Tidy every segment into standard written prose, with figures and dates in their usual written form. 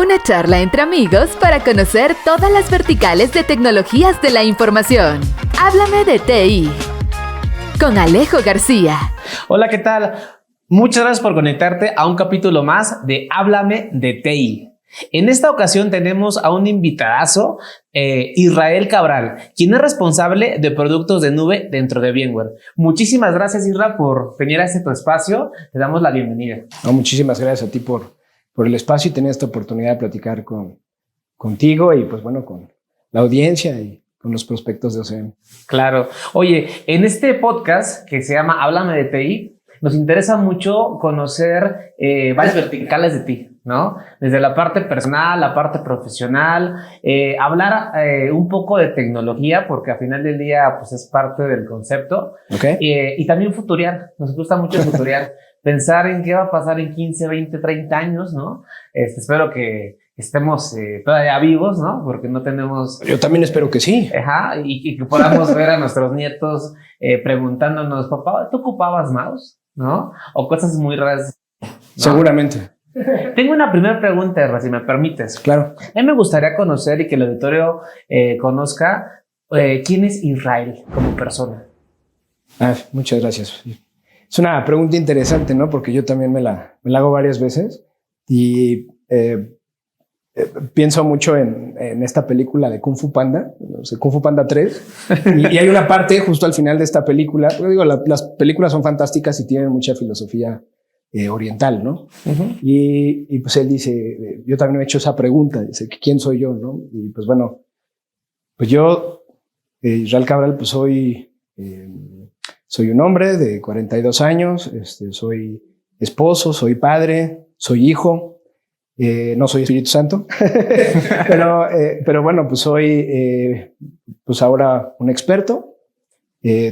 Una charla entre amigos para conocer todas las verticales de tecnologías de la información. Háblame de TI. Con Alejo García. Hola, ¿qué tal? Muchas gracias por conectarte a un capítulo más de Háblame de TI. En esta ocasión tenemos a un invitadazo, Israel Cabral, quien es responsable de productos de nube dentro de VMware. Muchísimas gracias, Isra, por venir a tu espacio. Te damos la bienvenida. No, muchísimas gracias a ti por el espacio y tener esta oportunidad de platicar contigo y pues bueno, con la audiencia y con los prospectos de OCM. Claro. Oye, en este podcast que se llama Háblame de TI, nos interesa mucho conocer varias verticales de ti, ¿no? Desde la parte personal, la parte profesional, hablar un poco de tecnología, porque al final del día pues es parte del concepto. Okay. Y también futuriar, nos gusta mucho futuriar, pensar en qué va a pasar en 15, 20, 30 años, ¿no? Espero que estemos todavía vivos, ¿no? Porque no tenemos... Yo también espero que sí. Ajá, y que podamos ver a nuestros nietos preguntándonos, papá, ¿tú ocupabas mouse? ¿No? O cosas muy raras, ¿no? Seguramente. Tengo una primera pregunta, Erra, si me permites. Claro. A mí me gustaría conocer y que el auditorio conozca quién es Israel como persona. Muchas gracias. Es una pregunta interesante, ¿no? Porque yo también me la hago varias veces y pienso mucho en esta película de Kung Fu Panda, o sea, Kung Fu Panda 3, y hay una parte justo al final de esta película. Yo digo, las películas son fantásticas y tienen mucha filosofía oriental, ¿no? Uh-huh. Y pues él dice, yo también me he hecho esa pregunta, dice, ¿quién soy yo, no? Y pues bueno, pues yo, Israel Cabral, pues soy un hombre de 42 años, soy esposo, soy padre, soy hijo. No soy Espíritu Santo, pero bueno, pues soy pues ahora un experto.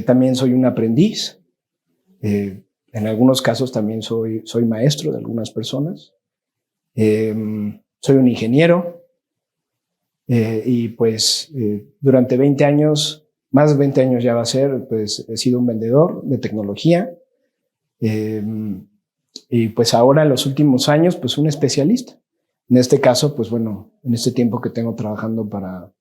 También soy un aprendiz. En algunos casos también soy maestro de algunas personas. Soy un ingeniero. Y pues durante 20 años, más de 20 años ya va a ser, pues he sido un vendedor de tecnología. Y pues ahora en los últimos años, pues un especialista. En este caso, pues bueno, en este tiempo que tengo trabajando para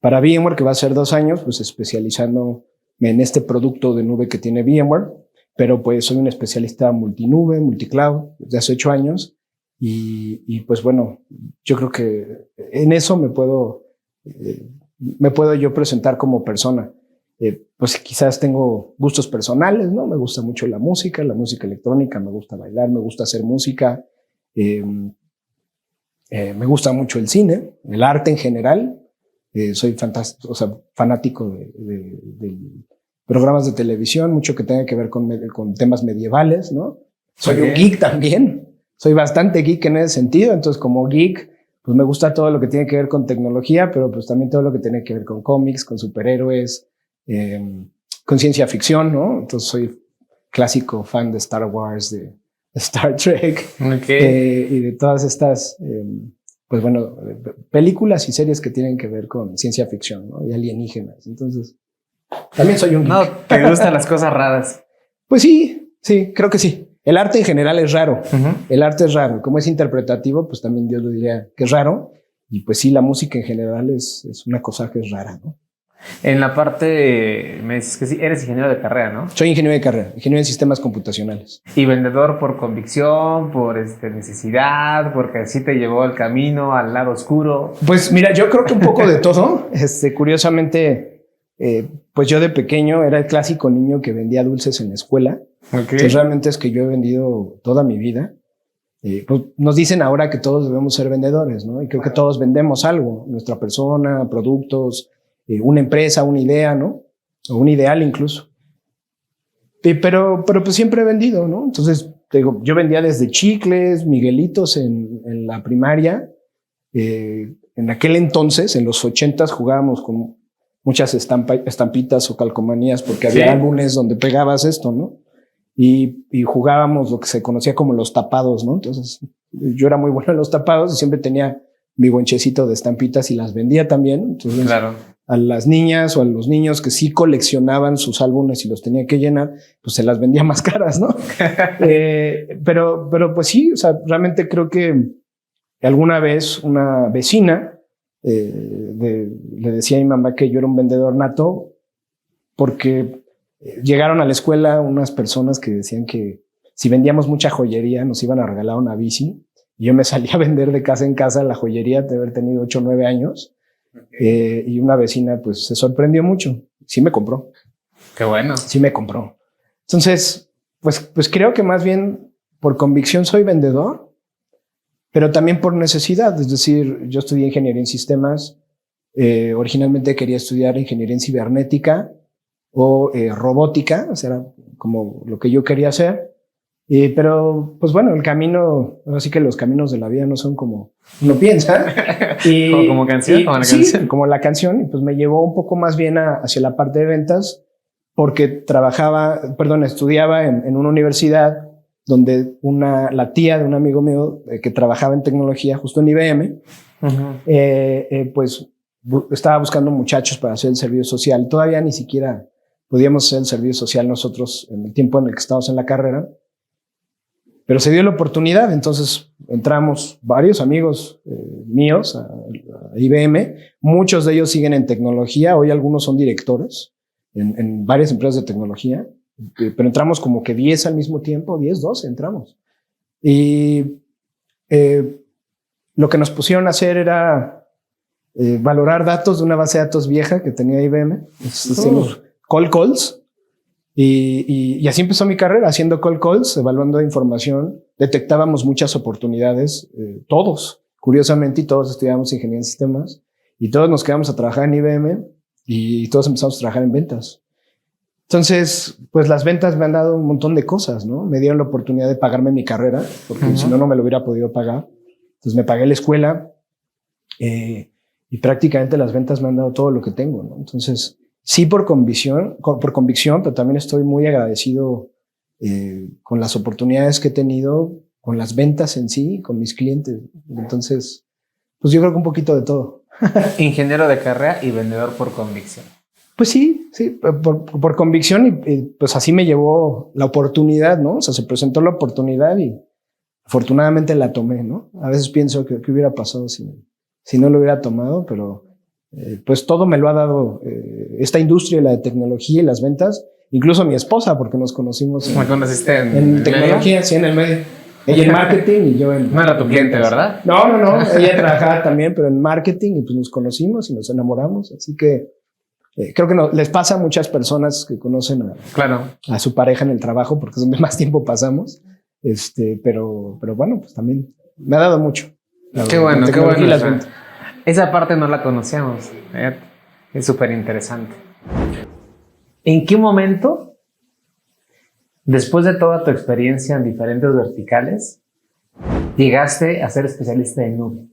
VMware, que va a ser 2 años, pues especializándome en este producto de nube que tiene VMware, pero pues soy un especialista multinube, multicloud, desde hace 8 años. Y pues bueno, yo creo que en eso me puedo yo presentar como persona. Pues quizás tengo gustos personales, ¿no? Me gusta mucho la música electrónica, me gusta bailar, me gusta hacer música, me gusta mucho el cine, el arte en general. Soy fanático de programas de televisión, mucho que tenga que ver con temas medievales, ¿no? Soy un geek también, soy bastante geek en ese sentido, entonces como geek, pues me gusta todo lo que tiene que ver con tecnología, pero pues también todo lo que tiene que ver con cómics, con superhéroes, con ciencia ficción, ¿no? Entonces soy clásico fan de Star Wars, de Star Trek, okay. Y de todas estas, pues bueno, películas y series que tienen que ver con ciencia ficción, ¿no? Y alienígenas. Entonces, también soy un geek. No, ¿te gustan las cosas raras? Pues sí, creo que sí. El arte en general es raro. Uh-huh. El arte es raro. Como es interpretativo, pues también yo lo diría que es raro. Y pues sí, la música en general es una cosa que es rara, ¿no? En la parte, me dices que sí, eres ingeniero de carrera, ¿no? Soy ingeniero de carrera, ingeniero en sistemas computacionales. Y vendedor por convicción, por necesidad, porque así te llevó el camino al lado oscuro. Pues mira, yo creo que un poco de todo. Curiosamente, pues yo de pequeño era el clásico niño que vendía dulces en la escuela. Okay. Entonces realmente es que yo he vendido toda mi vida. Pues nos dicen ahora que todos debemos ser vendedores, ¿no? Y creo que todos vendemos algo, nuestra persona, productos, una empresa, una idea, ¿no? O un ideal incluso. Pero pues siempre he vendido, ¿no? Entonces, te digo, yo vendía desde chicles, Miguelitos en la primaria. En aquel entonces, en los 80s, jugábamos con muchas estampitas o calcomanías porque había álbumes donde pegabas esto, ¿no? Y jugábamos lo que se conocía como los tapados, ¿no? Entonces, yo era muy bueno en los tapados y siempre tenía mi bonchecito de estampitas y las vendía también. Entonces, claro. A las niñas o a los niños que sí coleccionaban sus álbumes y los tenía que llenar, pues se las vendía más caras, ¿no? Pero pues sí, o sea, realmente creo que alguna vez una vecina le decía a mi mamá que yo era un vendedor nato porque llegaron a la escuela unas personas que decían que si vendíamos mucha joyería nos iban a regalar una bici. Y yo me salía a vender de casa en casa la joyería de haber tenido 8 o 9 años. Y una vecina pues se sorprendió mucho. Sí me compró. Qué bueno. Sí me compró. Entonces, pues creo que más bien por convicción soy vendedor, pero también por necesidad. Es decir, yo estudié ingeniería en sistemas. Originalmente quería estudiar ingeniería en cibernética o robótica. O sea, era como lo que yo quería hacer. Pero, pues bueno, el camino, así que los caminos de la vida no son como uno piensa. Como canción, como la sí, canción. Como la canción. Y pues me llevó un poco más bien hacia la parte de ventas, porque estudiaba en una universidad donde la tía de un amigo mío que trabajaba en tecnología justo en IBM, pues estaba buscando muchachos para hacer el servicio social. Todavía ni siquiera podíamos hacer el servicio social nosotros en el tiempo en el que estábamos en la carrera. Pero se dio la oportunidad, entonces entramos varios amigos míos a IBM. Muchos de ellos siguen en tecnología. Hoy algunos son directores en varias empresas de tecnología. Pero entramos como que 10 al mismo tiempo, 10, 12 entramos. Y lo que nos pusieron a hacer era valorar datos de una base de datos vieja que tenía IBM. Hicimos cold calls. Y así empezó mi carrera, haciendo cold calls, evaluando información. Detectábamos muchas oportunidades, todos, curiosamente, y todos estudiábamos ingeniería en sistemas, y todos nos quedamos a trabajar en IBM, y todos empezamos a trabajar en ventas. Entonces, pues las ventas me han dado un montón de cosas, ¿no? Me dieron la oportunidad de pagarme mi carrera, porque si no, no me lo hubiera podido pagar. Entonces me pagué la escuela, y prácticamente las ventas me han dado todo lo que tengo, ¿no? Entonces, sí, por convicción, pero también estoy muy agradecido con las oportunidades que he tenido, con las ventas en sí, con mis clientes. Entonces, pues yo creo que un poquito de todo. Ingeniero de carrera y vendedor por convicción. Pues sí, por convicción y pues así me llevó la oportunidad, ¿no? O sea, se presentó la oportunidad y afortunadamente la tomé, ¿no? A veces pienso que hubiera pasado si no lo hubiera tomado, pero pues todo me lo ha dado esta industria, la de tecnología y las ventas, incluso mi esposa, porque nos conocimos ¿Me conociste en tecnología, medio? Sí, en el medio. Ella en marketing y yo en... No era tu cliente, ¿verdad? No. Ella trabajaba también, pero en marketing, y pues nos conocimos y nos enamoramos. Así que creo que les pasa a muchas personas que conocen a su pareja en el trabajo, porque es donde más tiempo pasamos. Pero bueno, pues también me ha dado mucho. Qué bueno. Y las ventas. Esa parte no la conocíamos. Es súper interesante. ¿En qué momento, después de toda tu experiencia en diferentes verticales, llegaste a ser especialista en nube?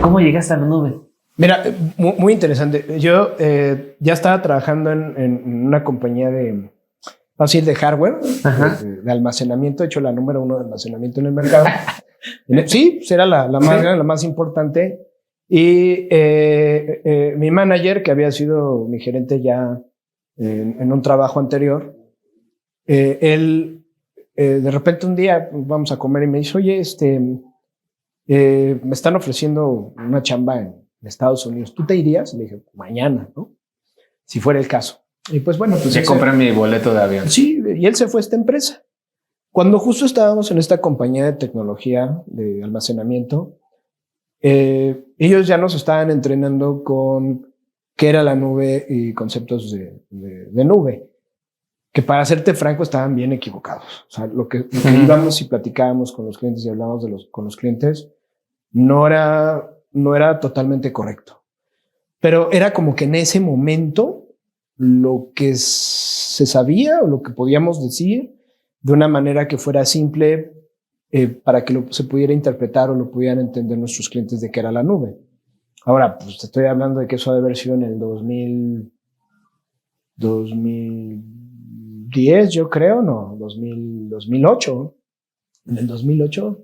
¿Cómo llegaste a la nube? Mira, muy interesante. Yo ya estaba trabajando en una compañía de hardware, de almacenamiento. He hecho la número 1 de almacenamiento en el mercado. Sí, era la más grande, la más importante. Y mi manager, que había sido mi gerente ya en un trabajo anterior, él de repente un día vamos a comer y me dice, oye, me están ofreciendo una chamba en Estados Unidos. ¿Tú te irías? Le dije, mañana, ¿no? Si fuera el caso. Y pues bueno, pues ya compré mi boleto de avión. Sí, y él se fue a esta empresa. Cuando justo estábamos en esta compañía de tecnología de almacenamiento, ellos ya nos estaban entrenando con qué era la nube y conceptos de nube, que para serte franco estaban bien equivocados. O sea, lo que íbamos y platicábamos con los clientes y hablábamos con los clientes no era totalmente correcto. Pero era como que en ese momento lo que se sabía o lo que podíamos decir de una manera que fuera simple para que se pudiera interpretar o lo pudieran entender nuestros clientes de qué era la nube. Ahora, pues te estoy hablando de que eso ha de haber sido en el 2010, yo creo, no, 2008. En el 2008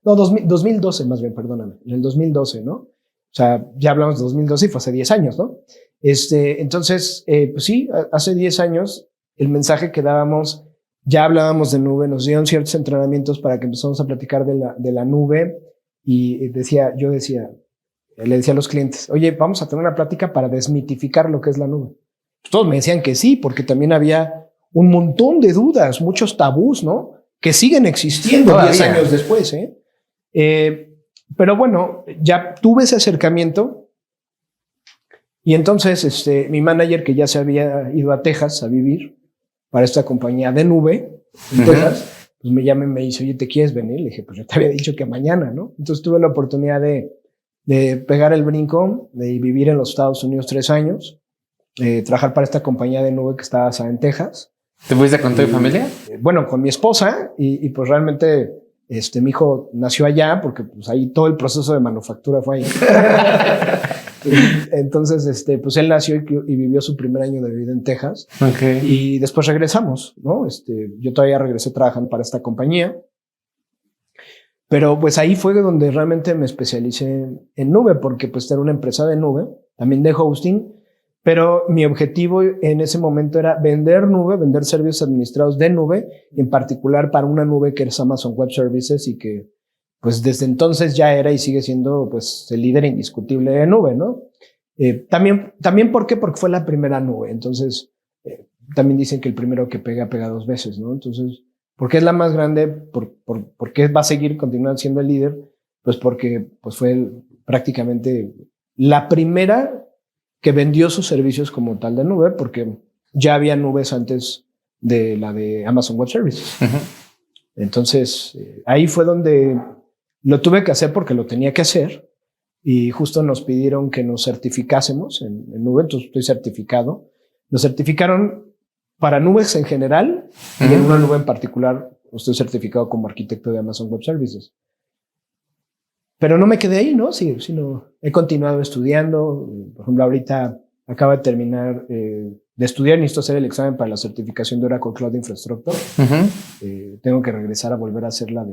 2012 más bien, perdóname, en el 2012, ¿no? O sea, ya hablamos de 2012 y fue hace 10 años, ¿no? Entonces, pues sí, hace 10 años el mensaje que dábamos ya hablábamos de nube, nos dieron ciertos entrenamientos para que empezamos a platicar de la nube y le decía a los clientes, oye, vamos a tener una plática para desmitificar lo que es la nube. Todos me decían que sí, porque también había un montón de dudas, muchos tabús, ¿no? Que siguen existiendo 10 años después, pero bueno, ya tuve ese acercamiento y entonces mi manager, que ya se había ido a Texas a vivir para esta compañía de nube en Texas, pues me llama y me dice, oye, ¿te quieres venir? Le dije, pues yo te había dicho que mañana, ¿no? Entonces tuve la oportunidad de pegar el brinco, de vivir en los Estados Unidos 3 años, trabajar para esta compañía de nube que está basada en Texas. ¿Te fuiste con tu familia? Bueno, con mi esposa y pues realmente mi hijo nació allá porque pues ahí todo el proceso de manufactura fue ahí. Entonces, pues él nació y vivió su primer año de vida en Texas. Okay. Y después regresamos, ¿no? Yo todavía regresé trabajando para esta compañía. Pero pues ahí fue donde realmente me especialicé en nube, porque pues era una empresa de nube, también de hosting, pero mi objetivo en ese momento era vender nube, vender servicios administrados de nube, en particular para una nube que es Amazon Web Services y que pues desde entonces ya era y sigue siendo pues el líder indiscutible de nube, ¿no? También ¿por qué? Porque fue la primera nube. Entonces, también dicen que el primero que pega 2 veces, ¿no? Entonces, ¿por qué es la más grande? ¿Por qué va a seguir continuando siendo el líder? Pues porque pues fue prácticamente la primera que vendió sus servicios como tal de nube, porque ya había nubes antes de la de Amazon Web Services. Entonces, ahí fue donde lo tuve que hacer porque lo tenía que hacer y justo nos pidieron que nos certificásemos en nube, entonces estoy certificado. Nos certificaron para nubes en general y en una nube en particular estoy certificado como arquitecto de Amazon Web Services. Pero no me quedé ahí, ¿no? Sí, sino he continuado estudiando. Por ejemplo, ahorita acabo de terminar de estudiar, necesito hacer el examen para la certificación de Oracle Cloud Infrastructure. Tengo que regresar a volver a hacer la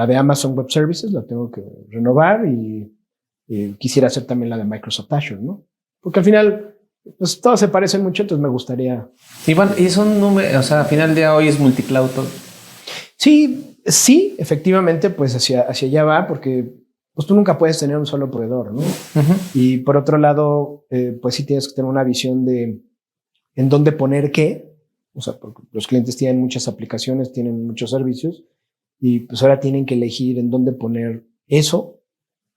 de Amazon Web Services, la tengo que renovar y quisiera hacer también la de Microsoft Azure, ¿no? Porque al final, pues todas se parecen mucho, entonces me gustaría. Y bueno, y son números, o sea, al final de hoy es multicloud todo. Sí, efectivamente, pues hacia allá va, porque pues tú nunca puedes tener un solo proveedor, ¿no? Y por otro lado, pues sí tienes que tener una visión de en dónde poner qué. O sea, porque los clientes tienen muchas aplicaciones, tienen muchos servicios y pues ahora tienen que elegir en dónde poner eso,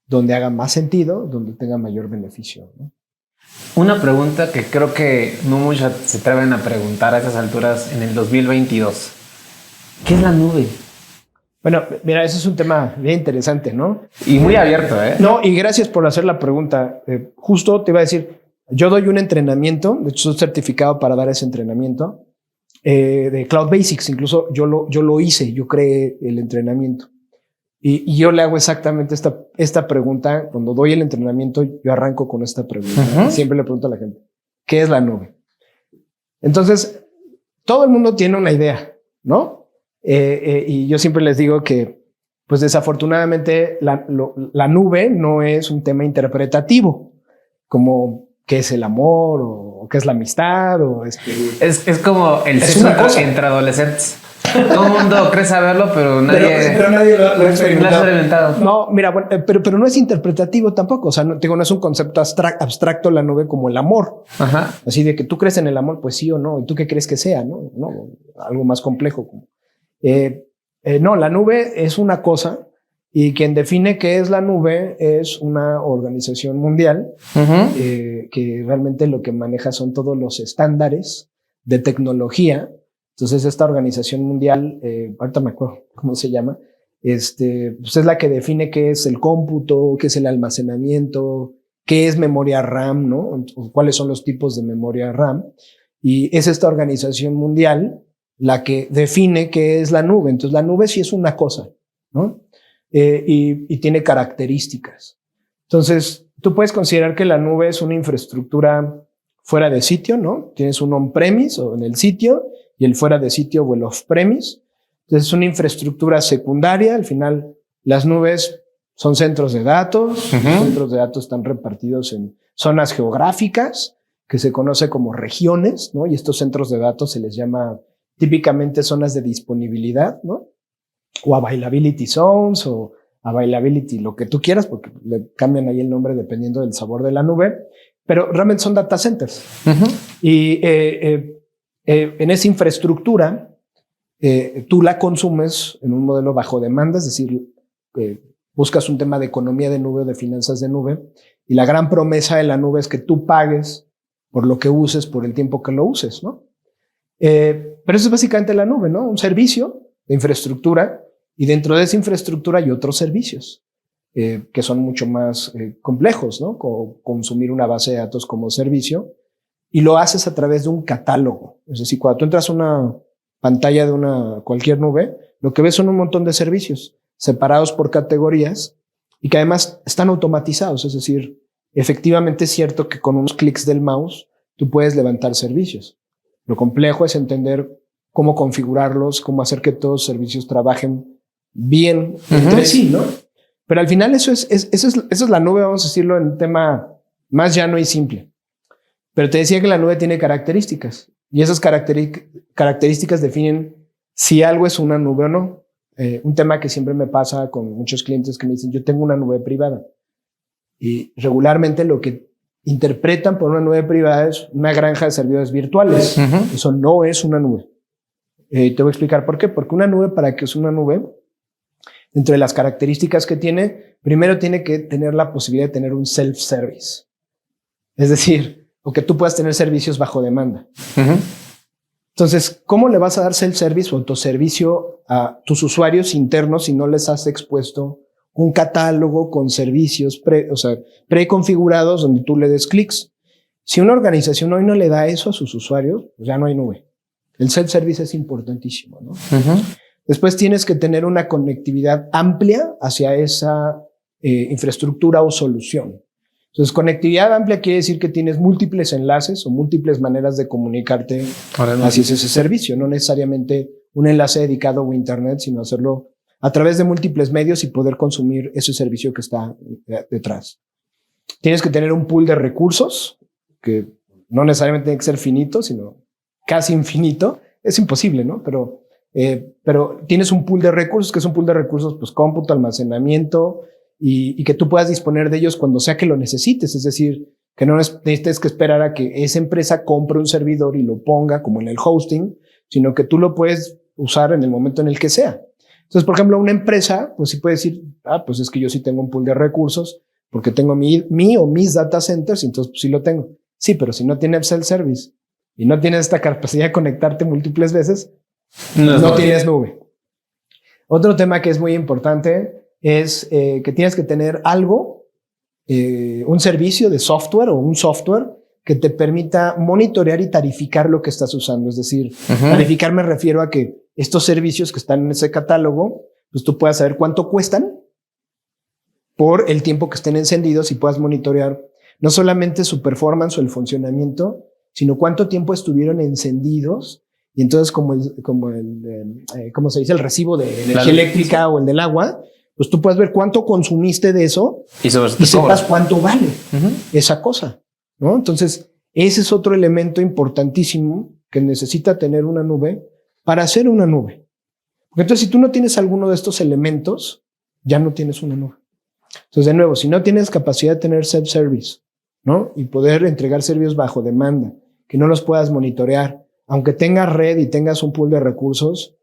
donde haga más sentido, donde tenga mayor beneficio, ¿no? Una pregunta que creo que no muchos se atreven a preguntar a esas alturas en el 2022. ¿Qué es la nube? Bueno, mira, ese es un tema bien interesante, ¿no? Y muy abierto, ¿eh? No, y gracias por hacer la pregunta. Justo te iba a decir, yo doy un entrenamiento, de hecho soy certificado para dar ese entrenamiento de Cloud Basics. Incluso yo lo hice, yo creé el entrenamiento. Y yo le hago exactamente esta pregunta. Cuando doy el entrenamiento, yo arranco con esta pregunta. Siempre le pregunto a la gente, ¿qué es la nube? Entonces, todo el mundo tiene una idea, ¿no? Y yo siempre les digo que, pues desafortunadamente, la nube no es un tema interpretativo, como qué es el amor o qué es la amistad. Es como el sexo entre adolescentes. Todo el mundo cree saberlo, pero nadie lo ha experimentado. No, mira, bueno, pero no es interpretativo tampoco. O sea, no es un concepto abstracto la nube como el amor. Ajá. Así de que tú crees en el amor, pues sí o no. ¿Y tú qué crees que sea? No, algo más complejo. No, la nube es una cosa y quien define qué es la nube es una organización mundial que realmente lo que maneja son todos los estándares de tecnología. Entonces esta organización mundial, ahorita me acuerdo cómo se llama, pues es la que define qué es el cómputo, qué es el almacenamiento, qué es memoria RAM, ¿no? Cuáles son los tipos de memoria RAM. Y es esta organización mundial la que define qué es la nube. Entonces la nube sí es una cosa, ¿no? Y tiene características. Entonces tú puedes considerar que la nube es una infraestructura fuera de sitio, ¿no? Tienes un on-premise o en el sitio y el fuera de sitio o el off-premise. Entonces es una infraestructura secundaria. Al final las nubes son centros de datos. Los centros de datos están repartidos en zonas geográficas que se conoce como regiones, ¿no? Y estos centros de datos se les llama típicamente zonas de disponibilidad, ¿no? O availability zones o availability, lo que tú quieras, porque le cambian ahí el nombre dependiendo del sabor de la nube, pero realmente son data centers. Y en esa infraestructura, tú la consumes en un modelo bajo demanda, es decir, buscas un tema de economía de nube o de finanzas de nube, y la gran promesa de la nube es que tú pagues por lo que uses, por el tiempo que lo uses, ¿no? Pero eso es básicamente la nube, ¿no? Un servicio de infraestructura, y dentro de esa infraestructura hay otros servicios que son mucho más complejos, ¿no? Como consumir una base de datos como servicio, y lo haces a través de un catálogo. Es decir, cuando tú entras a una pantalla de cualquier nube, lo que ves son un montón de servicios separados por categorías y que además están automatizados. Es decir, efectivamente es cierto que con unos clics del mouse tú puedes levantar servicios. Lo complejo es entender cómo configurarlos, cómo hacer que todos los servicios trabajen bien entre sí, ¿no? Pero al final eso es la nube, vamos a decirlo en tema más llano y simple. Pero te decía que la nube tiene características y esas características definen si algo es una nube o no. Un tema que siempre me pasa con muchos clientes que me dicen, yo tengo una nube privada, y regularmente lo que interpretan por una nube privada es una granja de servidores virtuales. Eso no es una nube. Te voy a explicar por qué. Porque una nube, para que es una nube, entre las características que tiene, primero tiene que tener la posibilidad de tener un self-service. Es decir, o que tú puedas tener servicios bajo demanda. Entonces, ¿cómo le vas a dar self-service o autoservicio a tus usuarios internos si no les has expuesto un catálogo con servicios preconfigurados donde tú le des clics? Si una organización hoy no le da eso a sus usuarios, pues ya no hay nube. El self-service es importantísimo, ¿no? Después tienes que tener una conectividad amplia hacia esa infraestructura o solución. Entonces, conectividad amplia quiere decir que tienes múltiples enlaces o múltiples maneras de comunicarte hacia ese servicio. No necesariamente un enlace dedicado a Internet, sino hacerlo a través de múltiples medios y poder consumir ese servicio que está detrás. Tienes que tener un pool de recursos que no necesariamente tiene que ser finito, sino casi infinito. Es imposible, ¿no? Pero tienes un pool de recursos, que es un pool de recursos, pues cómputo, almacenamiento, y que tú puedas disponer de ellos cuando sea que lo necesites. Es decir, que no necesites que esperar a que esa empresa compre un servidor y lo ponga como en el hosting, sino que tú lo puedes usar en el momento en el que sea. Entonces, por ejemplo, una empresa, pues sí puede decir, pues es que yo sí tengo un pool de recursos porque tengo mi o mis data centers, entonces pues sí lo tengo. Sí, pero si no tienes self-service y no tienes esta capacidad de conectarte múltiples veces, no tienes nube. Otro tema que es muy importante es que tienes que tener algo, un servicio de software o un software que te permita monitorear y tarificar lo que estás usando. Es decir, tarificar me refiero a que estos servicios que están en ese catálogo, pues tú puedas saber cuánto cuestan por el tiempo que estén encendidos y puedas monitorear no solamente su performance o el funcionamiento, sino cuánto tiempo estuvieron encendidos. Y entonces, ¿cómo se dice? El recibo de energía eléctrica o el del agua, pues tú puedes ver cuánto consumiste de eso y sepas cuánto vale esa cosa, ¿no? Entonces, ese es otro elemento importantísimo que necesita tener una nube para hacer una nube. Porque entonces, si tú no tienes alguno de estos elementos, ya no tienes una nube. Entonces, de nuevo, si no tienes capacidad de tener self-service, ¿no? Y poder entregar servicios bajo demanda, que no los puedas monitorear, aunque tengas red y tengas un pool de recursos,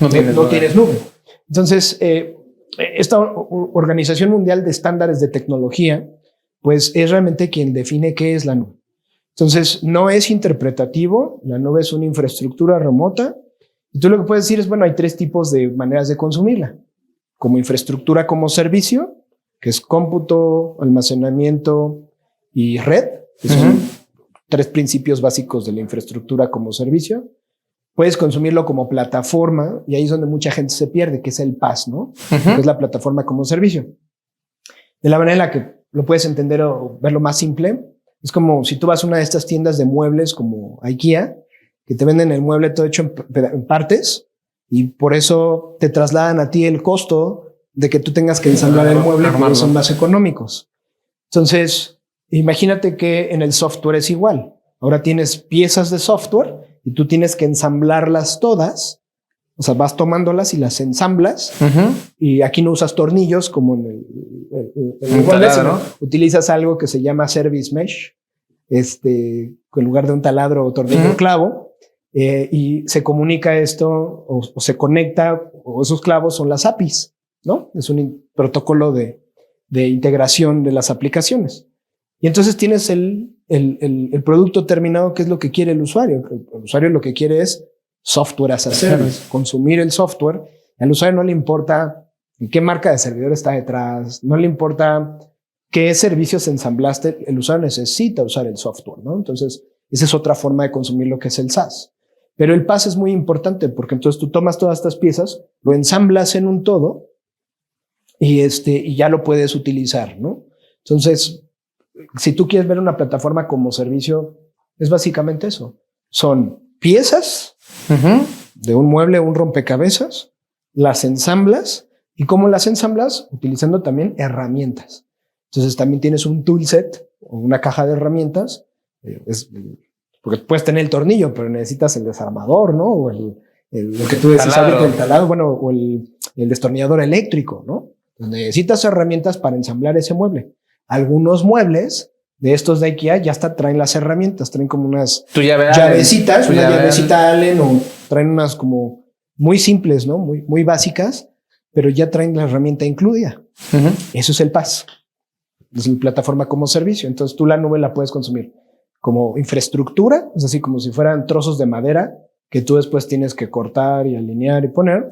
no tienes nube. Entonces, esta Organización Mundial de Estándares de Tecnología, pues es realmente quien define qué es la nube. Entonces, no es interpretativo, la nube es una infraestructura remota, y tú lo que puedes decir es, bueno, hay tres tipos de maneras de consumirla. Como infraestructura como servicio, que es cómputo, almacenamiento y red, que son tres principios básicos de la infraestructura como servicio. Puedes consumirlo como plataforma, y ahí es donde mucha gente se pierde, que es el PaaS, ¿no? Que es la plataforma como servicio. De la manera en la que lo puedes entender o verlo más simple, es como si tú vas a una de estas tiendas de muebles como IKEA, que te venden el mueble todo hecho en partes, y por eso te trasladan a ti el costo de que tú tengas que ensamblar el mueble, porque son más económicos. Entonces, imagínate que en el software es igual. Ahora tienes piezas de software y tú tienes que ensamblarlas todas. O sea, vas tomándolas y las ensamblas. Y aquí no usas tornillos como en el taladro, ¿no? Utilizas algo que se llama service mesh, en lugar de un taladro o tornillo clavo. Y se comunica esto o se conecta, o esos clavos son las APIs, ¿no? Es un protocolo de integración de las aplicaciones. Y entonces tienes el producto terminado, que es lo que quiere el usuario. El usuario lo que quiere es software as a service, consumir el software. Al usuario no le importa qué marca de servidor está detrás, no le importa qué servicios ensamblaste, el usuario necesita usar el software, ¿no? Entonces, esa es otra forma de consumir lo que es el SaaS. Pero el PaaS es muy importante porque entonces tú tomas todas estas piezas, lo ensamblas en un todo y ya lo puedes utilizar, ¿no? Entonces, si tú quieres ver una plataforma como servicio, es básicamente eso. Son piezas de un mueble, un rompecabezas, las ensamblas. ¿Y cómo las ensamblas? Utilizando también herramientas. Entonces también tienes un toolset o una caja de herramientas. Porque puedes tener el tornillo, pero necesitas el desarmador, ¿no? O lo que tú decís ahorita, el taladro, bueno, o el destornillador eléctrico, ¿no? Entonces necesitas herramientas para ensamblar ese mueble. Algunos muebles de estos de IKEA ya hasta traen las herramientas, traen como unas llavecitas, una llavecita Allen, o traen unas como muy simples, ¿no? Muy básicas, pero ya traen la herramienta incluida. Eso es el PaaS. Es la plataforma como servicio. Entonces tú la nube la puedes consumir como infraestructura, es así como si fueran trozos de madera que tú después tienes que cortar y alinear y poner,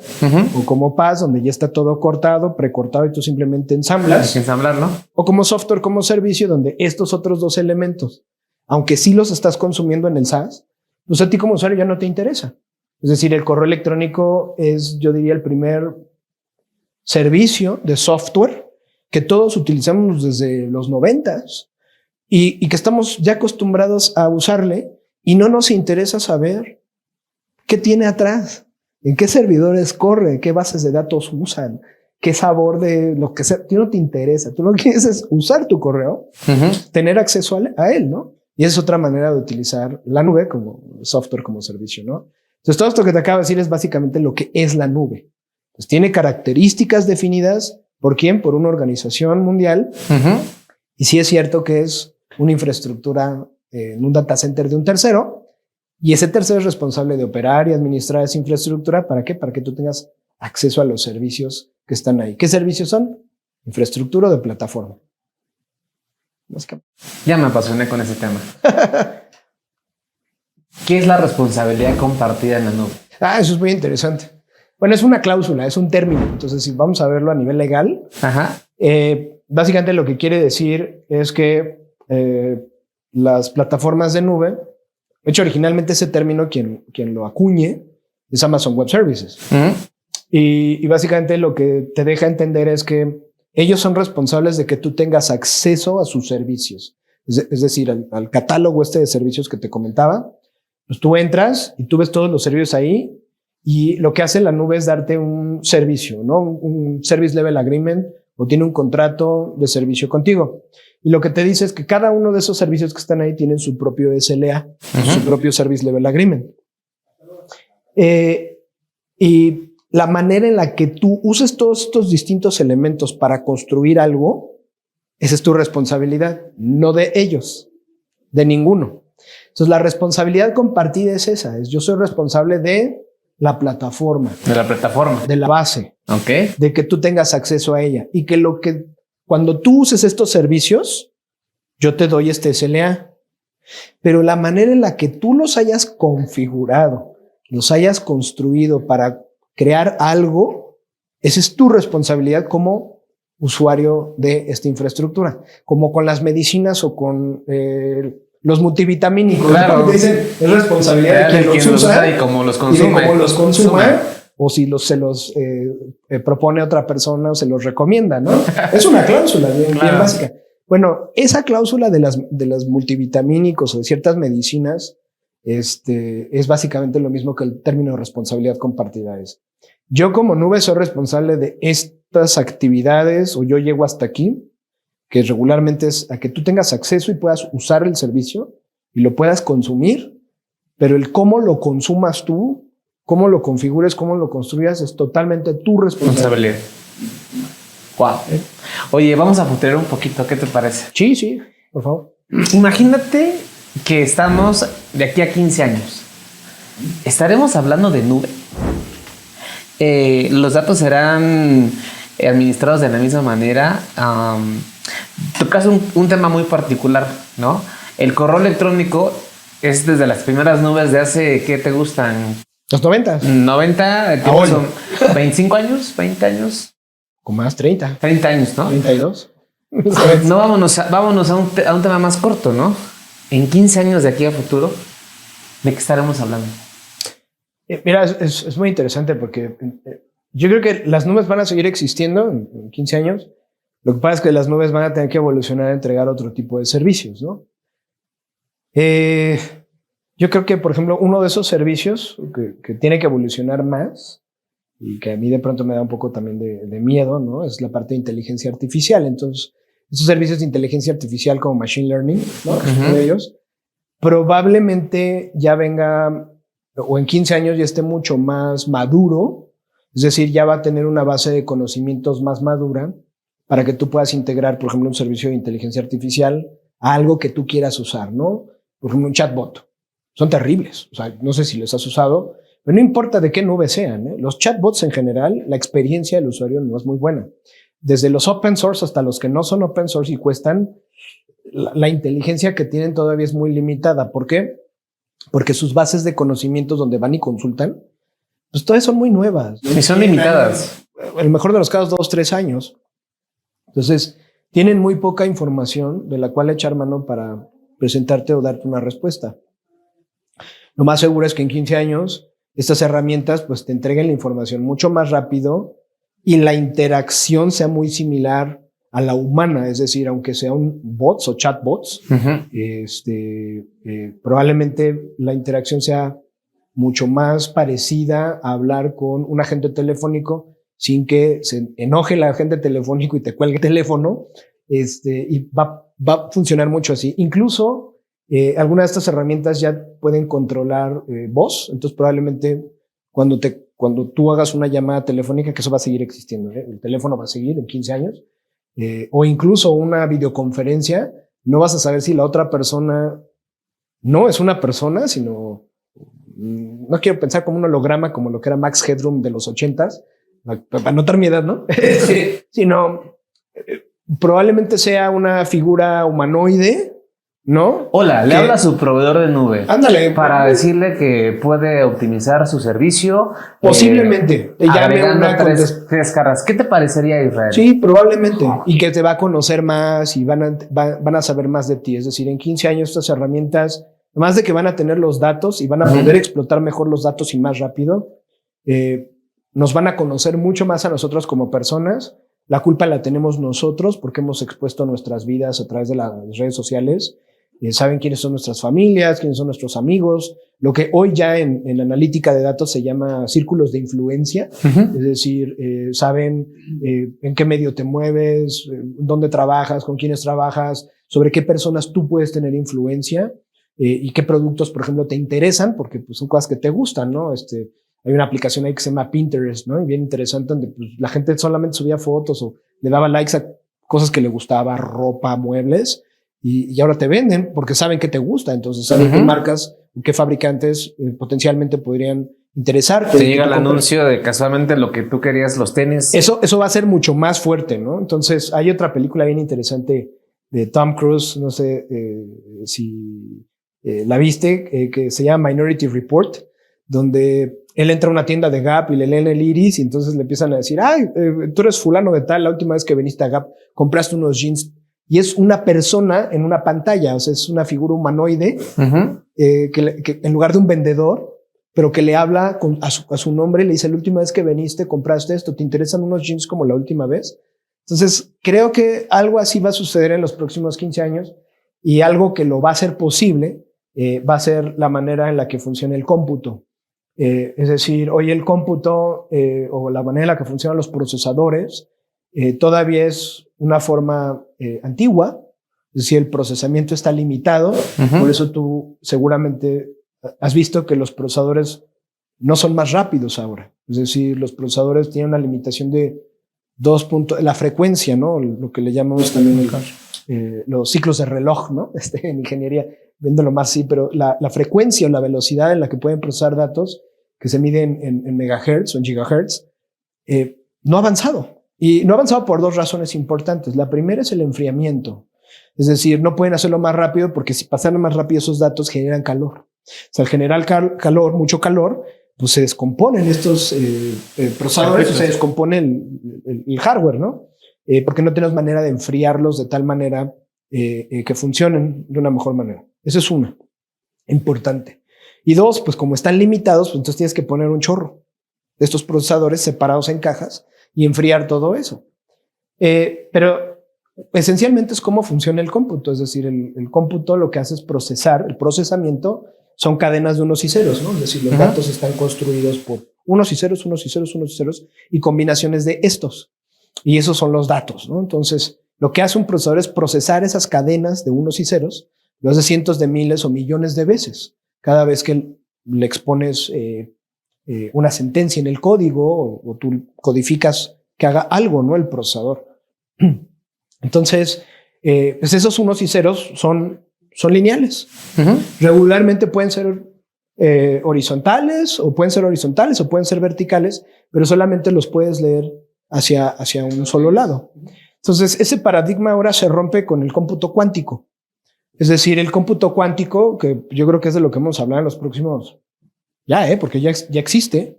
o como PaaS, donde ya está todo cortado, precortado y tú simplemente ensamblas. Hay que ensamblarlo. O como software como servicio, donde estos otros dos elementos, aunque sí los estás consumiendo en el SaaS, pues a ti como usuario ya no te interesa. Es decir, el correo electrónico es, yo diría, el primer servicio de software que todos utilizamos desde los 90s y que estamos ya acostumbrados a usarle y no nos interesa saber qué tiene atrás, en qué servidores corre, qué bases de datos usan, qué sabor de lo que sea. A ti no te interesa. Tú lo que quieres es usar tu correo, tener acceso a él, ¿no? Y esa es otra manera de utilizar la nube como software como servicio, ¿no? Entonces, todo esto que te acabo de decir es básicamente lo que es la nube. Pues tiene características definidas por quién, por una organización mundial. Y sí es cierto que es una infraestructura en un data center de un tercero. Y ese tercero es responsable de operar y administrar esa infraestructura. ¿Para qué? Para que tú tengas acceso a los servicios que están ahí. ¿Qué servicios son? Infraestructura de plataforma. Ya me apasioné con ese tema. ¿Qué es la responsabilidad compartida en la nube? Eso es muy interesante. Bueno, es una cláusula, es un término. Entonces, si vamos a verlo a nivel legal, básicamente lo que quiere decir es que las plataformas de nube, de hecho, originalmente ese término, quien lo acuñe, es Amazon Web Services. Y básicamente lo que te deja entender es que ellos son responsables de que tú tengas acceso a sus servicios. Es decir, al catálogo de servicios que te comentaba, pues tú entras y tú ves todos los servicios ahí y lo que hace la nube es darte un servicio, ¿no? Un Service Level Agreement, o tiene un contrato de servicio contigo. Y lo que te dice es que cada uno de esos servicios que están ahí tienen su propio SLA, su propio Service Level Agreement. Y la manera en la que tú uses todos estos distintos elementos para construir algo, esa es tu responsabilidad, no de ellos, de ninguno. Entonces, la responsabilidad compartida es esa, yo soy responsable de la plataforma. De la plataforma. De la base. Ok. De que tú tengas acceso a ella. Y que cuando tú uses estos servicios, yo te doy este SLA. Pero la manera en la que tú los hayas configurado, los hayas construido para crear algo, esa es tu responsabilidad como usuario de esta infraestructura. Como con las medicinas o con los multivitamínicos. Claro. Dicen, es responsabilidad de quien los usa y cómo los consume. Y de cómo los consuma. O si se los propone otra persona o se los recomienda, ¿no? Es una cláusula bien básica. Bueno, esa cláusula de las multivitamínicos o de ciertas medicinas es básicamente lo mismo que el término de responsabilidad compartida es. Yo como nube soy responsable de estas actividades o yo llego hasta aquí, que regularmente es a que tú tengas acceso y puedas usar el servicio y lo puedas consumir, pero el cómo lo consumas tú, cómo lo configures, cómo lo construyas, es totalmente tu responsabilidad. Wow. Oye, vamos a futurear un poquito, ¿qué te parece? Sí, por favor. Imagínate que estamos de aquí a 15 años. ¿Estaremos hablando de nube? Los datos serán administrados de la misma manera. Tocas un tema muy particular, ¿no? El correo electrónico es desde las primeras nubes de hace, ¿qué te gustan? Los 90. 90, son 25 años, 20 años. Con más 30. 30 años, ¿no? 32. No, vámonos a un tema más corto, ¿no? En 15 años de aquí a futuro, ¿de qué estaremos hablando? Mira, es muy interesante porque yo creo que las nubes van a seguir existiendo en 15 años. Lo que pasa es que las nubes van a tener que evolucionar a entregar otro tipo de servicios, ¿no? Yo creo que, por ejemplo, uno de esos servicios que tiene que evolucionar más y que a mí de pronto me da un poco también de miedo, ¿no? Es la parte de inteligencia artificial. Entonces, estos servicios de inteligencia artificial como Machine Learning, ¿no? Uno de ellos, probablemente ya venga, o en 15 años ya esté mucho más maduro, es decir, ya va a tener una base de conocimientos más madura para que tú puedas integrar, por ejemplo, un servicio de inteligencia artificial a algo que tú quieras usar, ¿no? Por ejemplo, un chatbot. Son terribles. O sea, no sé si les has usado, pero no importa de qué nube sean, ¿eh? Los chatbots en general, la experiencia del usuario no es muy buena. Desde los open source hasta los que no son open source y cuestan, la inteligencia que tienen todavía es muy limitada. ¿Por qué? Porque sus bases de conocimientos donde van y consultan, pues todavía son muy nuevas. Y son limitadas. En el mejor de los casos, 2, 3 años. Entonces, tienen muy poca información de la cual echar mano para presentarte o darte una respuesta. Lo más seguro es que en 15 años estas herramientas pues te entreguen la información mucho más rápido y la interacción sea muy similar a la humana, es decir, aunque sean bots o chatbots, probablemente la interacción sea mucho más parecida a hablar con un agente telefónico sin que se enoje el agente telefónico y te cuelgue el teléfono, y va a funcionar mucho así. Incluso algunas de estas herramientas ya pueden controlar voz, entonces probablemente cuando tú hagas una llamada telefónica, que eso va a seguir existiendo, el teléfono va a seguir en 15 años, o incluso una videoconferencia, no vas a saber si la otra persona no es una persona, sino, no quiero pensar como un holograma como lo que era Max Headroom de los 80s, para notar mi edad, ¿no? Sino probablemente sea una figura humanoide, ¿no? Hola, le habla a su proveedor de nube. Ándale. Para decirle que puede optimizar su servicio. Posiblemente. Agregando tres caras. ¿Qué te parecería, Israel? Sí, probablemente. Y que te va a conocer más y van a saber más de ti. Es decir, en 15 años estas herramientas, además de que van a tener los datos y van a poder explotar mejor los datos y más rápido, nos van a conocer mucho más a nosotros como personas. La culpa la tenemos nosotros porque hemos expuesto nuestras vidas a través de las redes sociales. Saben quiénes son nuestras familias, quiénes son nuestros amigos, lo que hoy ya en la analítica de datos se llama círculos de influencia. Es decir, saben en qué medio te mueves, dónde trabajas, con quiénes trabajas, sobre qué personas tú puedes tener influencia y qué productos, por ejemplo, te interesan, porque pues, son cosas que te gustan, ¿no? Hay una aplicación ahí que se llama Pinterest, ¿no? Y bien interesante, donde pues, la gente solamente subía fotos o le daba likes a cosas que le gustaba, ropa, muebles, y ahora te venden porque saben que te gusta. Entonces saben qué marcas, qué fabricantes potencialmente podrían interesarte. Te llega el anuncio de casualmente lo que tú querías, los tenis. Eso va a ser mucho más fuerte, ¿no? Entonces hay otra película bien interesante de Tom Cruise, no sé si la viste, que se llama Minority Report, donde él entra a una tienda de Gap y le leen el iris y entonces le empiezan a decir, ay, tú eres fulano de tal, la última vez que viniste a Gap compraste unos jeans, y es una persona en una pantalla, o sea, es una figura humanoide que en lugar de un vendedor, pero que le habla a su nombre, le dice, la última vez que viniste compraste esto, ¿te interesan unos jeans como la última vez? Entonces creo que algo así va a suceder en los próximos 15 años, y algo que lo va a hacer posible va a ser la manera en la que funciona el cómputo. Es decir, hoy el cómputo o la manera en la que funcionan los procesadores todavía es una forma antigua, es decir, el procesamiento está limitado, por eso tú seguramente has visto que los procesadores no son más rápidos ahora. Es decir, los procesadores tienen una limitación de 2 puntos, la frecuencia, ¿no? Lo que le llamamos también los ciclos de reloj, ¿no? En ingeniería, viéndolo más así, pero la frecuencia o la velocidad en la que pueden procesar datos que se miden en megahertz o en gigahertz, no ha avanzado. Y no ha avanzado por 2 razones importantes. La primera es el enfriamiento. Es decir, no pueden hacerlo más rápido porque si pasaran más rápido esos datos generan calor. O sea, al generar calor, mucho calor, pues se descomponen estos procesadores, se descompone el hardware, ¿no? Porque no tenemos manera de enfriarlos de tal manera que funcionen de una mejor manera. Eso es una, importante. Y 2, pues como están limitados, pues entonces tienes que poner un chorro de estos procesadores separados en cajas y enfriar todo eso. Pero esencialmente es cómo funciona el cómputo. Es decir, el cómputo lo que hace es procesar, el procesamiento son cadenas de unos y ceros, ¿no? Es decir, los datos están construidos por unos y ceros, unos y ceros, unos y ceros y combinaciones de estos. Y esos son los datos, ¿no? Entonces, lo que hace un procesador es procesar esas cadenas de unos y ceros, lo hace cientos de miles o millones de veces. Cada vez que le expones una sentencia en el código o tú codificas que haga algo, ¿no? El procesador. Entonces, pues esos unos y ceros son lineales. Regularmente pueden ser horizontales o pueden ser verticales, pero solamente los puedes leer hacia un solo lado. Entonces, ese paradigma ahora se rompe con el cómputo cuántico. Es decir, el cómputo cuántico, que yo creo que es de lo que vamos a hablar en los próximos, porque ya existe,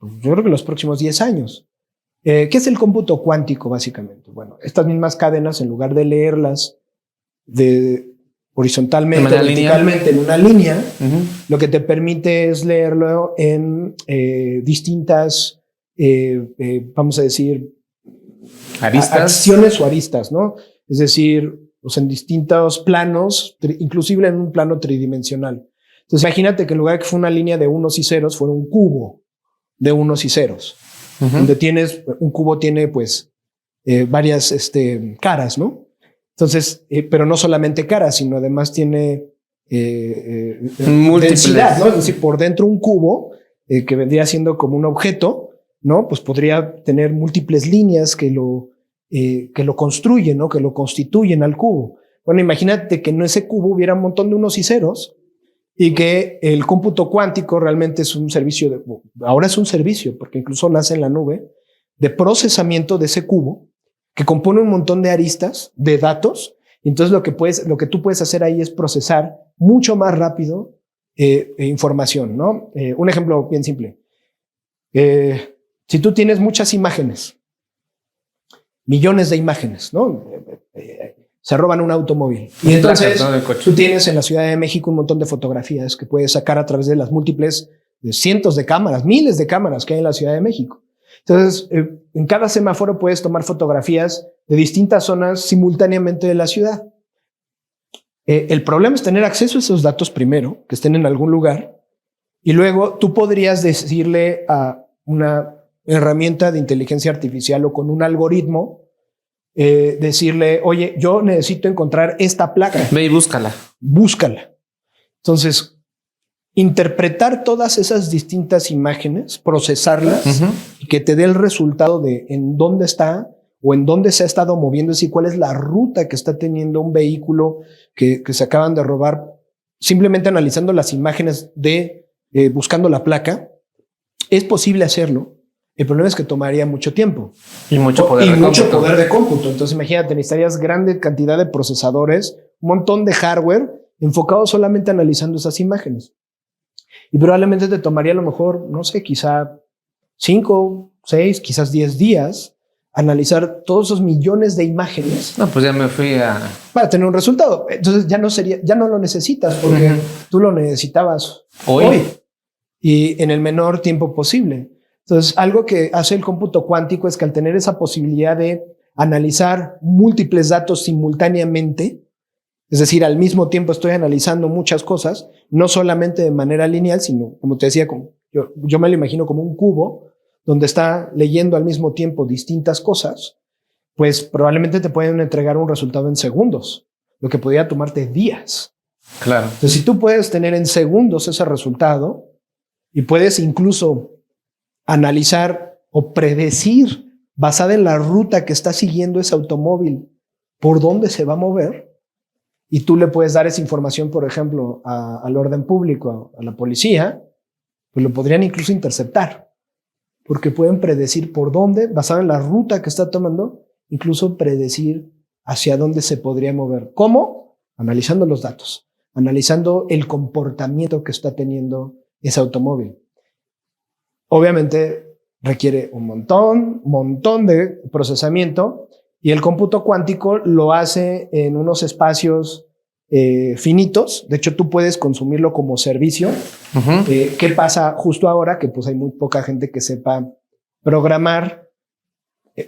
yo creo que en los próximos 10 años. ¿Qué es el cómputo cuántico, básicamente? Bueno, estas mismas cadenas, en lugar de leerlas horizontalmente, verticalmente, en una línea, lo que te permite es leerlo en distintas, vamos a decir, acciones o aristas, ¿no? Es decir, pues en distintos planos, inclusive en un plano tridimensional. Entonces, imagínate que en lugar de que fue una línea de unos y ceros, fuera un cubo de unos y ceros, donde un cubo tiene, pues, varias caras, ¿no? Entonces, pero no solamente caras, sino además tiene densidad, ¿no? Es decir, por dentro un cubo que vendría siendo como un objeto, ¿no? Pues podría tener múltiples líneas que lo construyen, ¿no? Que lo constituyen al cubo. Bueno, imagínate que en ese cubo hubiera un montón de unos y ceros y que el cómputo cuántico realmente es un servicio ahora es un servicio, porque incluso nace en la nube, de procesamiento de ese cubo que compone un montón de aristas de datos. Y entonces lo que tú puedes hacer ahí es procesar mucho más rápido información, ¿no? Un ejemplo bien simple. Si tú tienes muchas imágenes, millones de imágenes, ¿no? Se roban un automóvil. Y entonces tú tienes en la Ciudad de México un montón de fotografías que puedes sacar a través de las múltiples de cientos de cámaras, miles de cámaras que hay en la Ciudad de México. Entonces, en cada semáforo puedes tomar fotografías de distintas zonas simultáneamente de la ciudad. El problema es tener acceso a esos datos primero, que estén en algún lugar, y luego tú podrías decirle a una herramienta de inteligencia artificial o con un algoritmo, decirle, oye, yo necesito encontrar esta placa. Ve y búscala. Búscala. Entonces, interpretar todas esas distintas imágenes, procesarlas y que te dé el resultado de en dónde está o en dónde se ha estado moviendo, es decir, cuál es la ruta que está teniendo un vehículo que se acaban de robar, simplemente analizando las imágenes buscando la placa. Es posible hacerlo. El problema es que tomaría mucho tiempo. Y mucho poder de cómputo. Entonces, imagínate, necesitarías grande cantidad de procesadores, un montón de hardware enfocado solamente analizando esas imágenes. Y probablemente te tomaría a lo mejor, no sé, quizá 5, 6, quizás 10 días analizar todos esos millones de imágenes. No, pues ya me fui para tener un resultado. Entonces ya no lo necesitas porque tú lo necesitabas hoy y en el menor tiempo posible. Entonces, algo que hace el cómputo cuántico es que al tener esa posibilidad de analizar múltiples datos simultáneamente, es decir, al mismo tiempo estoy analizando muchas cosas, no solamente de manera lineal, sino, como te decía, yo me lo imagino como un cubo donde está leyendo al mismo tiempo distintas cosas, pues probablemente te pueden entregar un resultado en segundos, lo que podría tomarte días. Claro. Entonces, si tú puedes tener en segundos ese resultado y puedes incluso analizar o predecir, basada en la ruta que está siguiendo ese automóvil, por dónde se va a mover, y tú le puedes dar esa información, por ejemplo, al orden público, a la policía, pues lo podrían incluso interceptar, porque pueden predecir por dónde, basado en la ruta que está tomando, incluso predecir hacia dónde se podría mover. ¿Cómo? Analizando los datos, analizando el comportamiento que está teniendo ese automóvil. Obviamente requiere un montón de procesamiento, y el cómputo cuántico lo hace en unos espacios finitos. De hecho, tú puedes consumirlo como servicio. ¿Qué pasa justo ahora? Que pues hay muy poca gente que sepa programar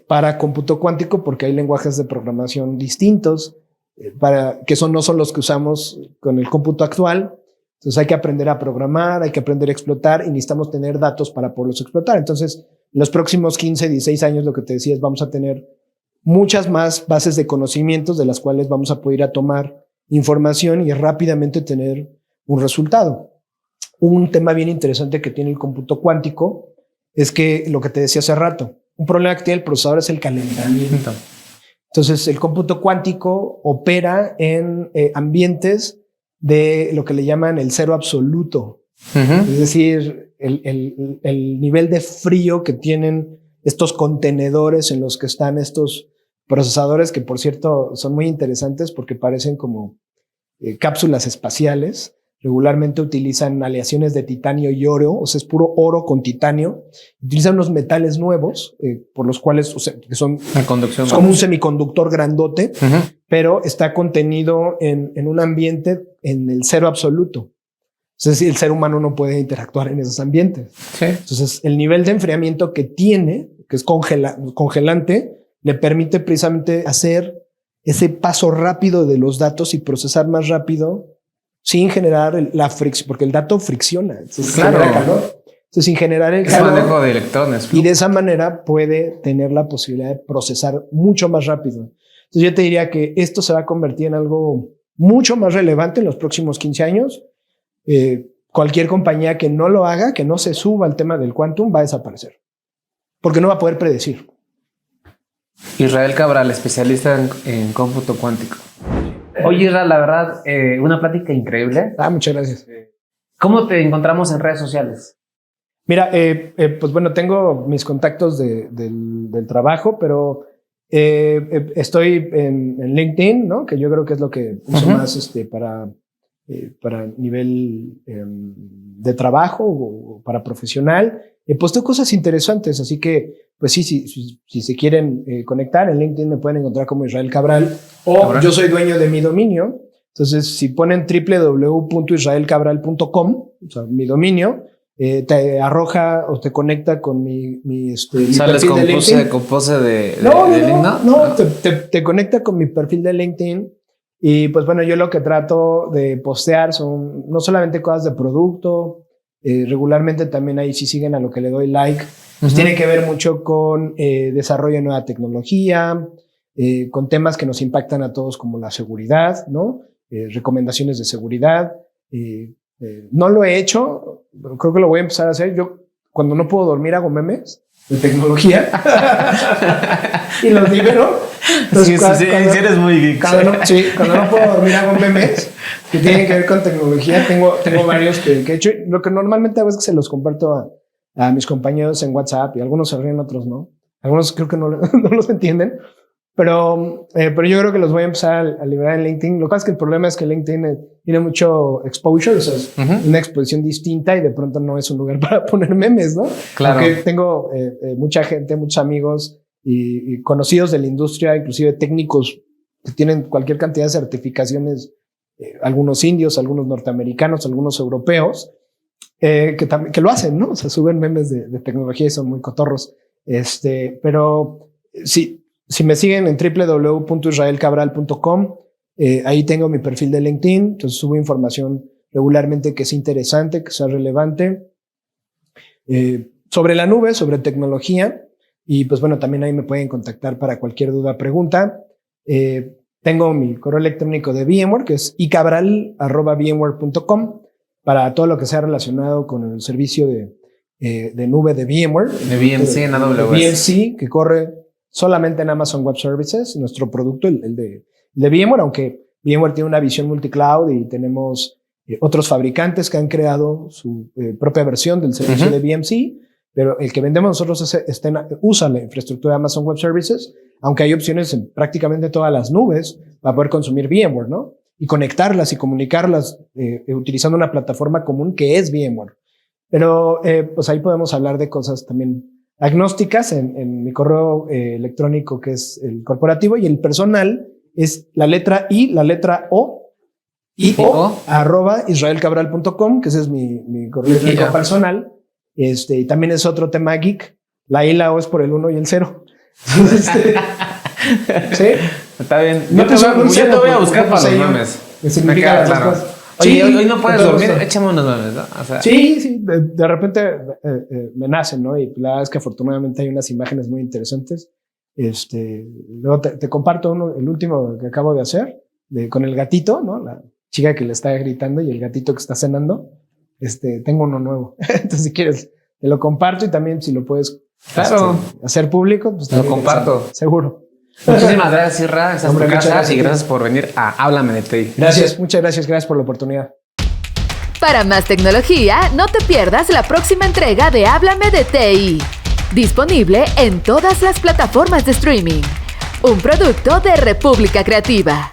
para cómputo cuántico, porque hay lenguajes de programación distintos que no son los que usamos con el cómputo actual. Entonces hay que aprender a programar, hay que aprender a explotar, y necesitamos tener datos para poderlos explotar. Entonces, en los próximos 15, 16 años, lo que te decía es, vamos a tener muchas más bases de conocimientos de las cuales vamos a poder ir a tomar información y rápidamente tener un resultado. Un tema bien interesante que tiene el cómputo cuántico es que, lo que te decía hace rato, un problema que tiene el procesador es el calentamiento. Entonces, el cómputo cuántico opera en ambientes de lo que le llaman el cero absoluto. Es decir, el nivel de frío que tienen estos contenedores en los que están estos procesadores, que por cierto son muy interesantes porque parecen como cápsulas espaciales. Regularmente utilizan aleaciones de titanio y oro, o sea, es puro oro con titanio. Utilizan unos metales nuevos, por los cuales, o sea, que son como un semiconductor grandote, pero está contenido en un ambiente en el cero absoluto. Es decir, el ser humano no puede interactuar en esos ambientes. Sí. Entonces, el nivel de enfriamiento que tiene, que es congelante, le permite precisamente hacer ese paso rápido de los datos y procesar más rápido sin generar la fricción, porque el dato fricciona. Entonces, claro. Genera calor. Entonces, sin generar el calor, manejo de electrones. Y de esa manera puede tener la posibilidad de procesar mucho más rápido. Entonces, yo te diría que esto se va a convertir en algo mucho más relevante en los próximos 15 años. Cualquier compañía que no lo haga, que no se suba al tema del quantum, va a desaparecer, porque no va a poder predecir. Israel Cabral, especialista en cómputo cuántico. Oye, Israel, la verdad, una plática increíble. Muchas gracias. ¿Cómo te encontramos en redes sociales? Mira, pues bueno, tengo mis contactos del trabajo, pero estoy en LinkedIn, ¿no? Que yo creo que es lo que uso más para nivel de trabajo o para profesional. Posteo cosas interesantes, así que pues sí, si se quieren conectar en LinkedIn me pueden encontrar como Israel Cabral, o yo soy dueño de mi dominio. Entonces, si ponen www.israelcabral.com, o sea, mi dominio, te arroja o te conecta con mi ¿Sales con pose de LinkedIn? No, te conecta con mi perfil de LinkedIn. Y pues bueno, yo lo que trato de postear son no solamente cosas de producto, regularmente también ahí si siguen a lo que le doy like, pues tiene que ver mucho con desarrollo de nueva tecnología, con temas que nos impactan a todos como la seguridad, ¿no? Recomendaciones de seguridad. No lo he hecho, pero creo que lo voy a empezar a hacer. Yo cuando no puedo dormir hago memes de tecnología y los libero. Entonces, sí, eres muy geek. Cuando no puedo dormir hago memes que tienen que ver con tecnología. Tengo varios que he hecho. Lo que normalmente hago es que se los comparto a mis compañeros en WhatsApp, y algunos se ríen, otros no. Algunos creo que no los entienden. Pero yo creo que los voy a empezar a liberar en LinkedIn. Lo que pasa es que el problema es que LinkedIn tiene mucho exposure, o sea, es una exposición distinta, y de pronto no es un lugar para poner memes, ¿no? Claro. Porque tengo mucha gente, muchos amigos y conocidos de la industria, inclusive técnicos que tienen cualquier cantidad de certificaciones, algunos indios, algunos norteamericanos, algunos europeos, que lo hacen, ¿no? O sea, suben memes de tecnología y son muy cotorros. Pero sí. Si me siguen en www.israelcabral.com, ahí tengo mi perfil de LinkedIn, entonces subo información regularmente que es interesante, que sea relevante, sobre la nube, sobre tecnología, y pues bueno, también ahí me pueden contactar para cualquier duda, pregunta. Tengo mi correo electrónico de VMware, que es icabral@vmware.com, para todo lo que sea relacionado con el servicio de nube de VMware. De VMC en AWS. VMC, que corre solamente en Amazon Web Services, nuestro producto, el de VMware, aunque VMware tiene una visión multicloud y tenemos otros fabricantes que han creado su propia versión del servicio de VMC, pero el que vendemos nosotros usa la infraestructura de Amazon Web Services, aunque hay opciones en prácticamente todas las nubes para poder consumir VMware, ¿no? Y conectarlas y comunicarlas utilizando una plataforma común que es VMware. Pero pues ahí podemos hablar de cosas también agnósticas en mi correo electrónico, que es el corporativo, y el personal es la letra I, la letra O, @israelcabral.com, que ese es mi correo electrónico personal. Y también es otro tema geek. La I y la O es por el 1 y el 0. ¿Sí? Está bien. No yo te voy a buscar para los memes. Me queda claro. Oye, sí, hoy no puedes dormir, échame unos memes, ¿no? O sea, sí, de repente me nacen, ¿no? Y la verdad es que afortunadamente hay unas imágenes muy interesantes. Luego te comparto el último que acabo de hacer, con el gatito, ¿no? La chica que le está gritando y el gatito que está cenando. Tengo uno nuevo. Entonces, si quieres, te lo comparto, y también si lo puedes hacer público, pues te lo comparto. Seguro. Muchísimas gracias, Isra. Esa es tu casa, y gracias por venir a Háblame de TI. Gracias, muchas gracias por la oportunidad. Para más tecnología, no te pierdas la próxima entrega de Háblame de TI. Disponible en todas las plataformas de streaming. Un producto de República Creativa.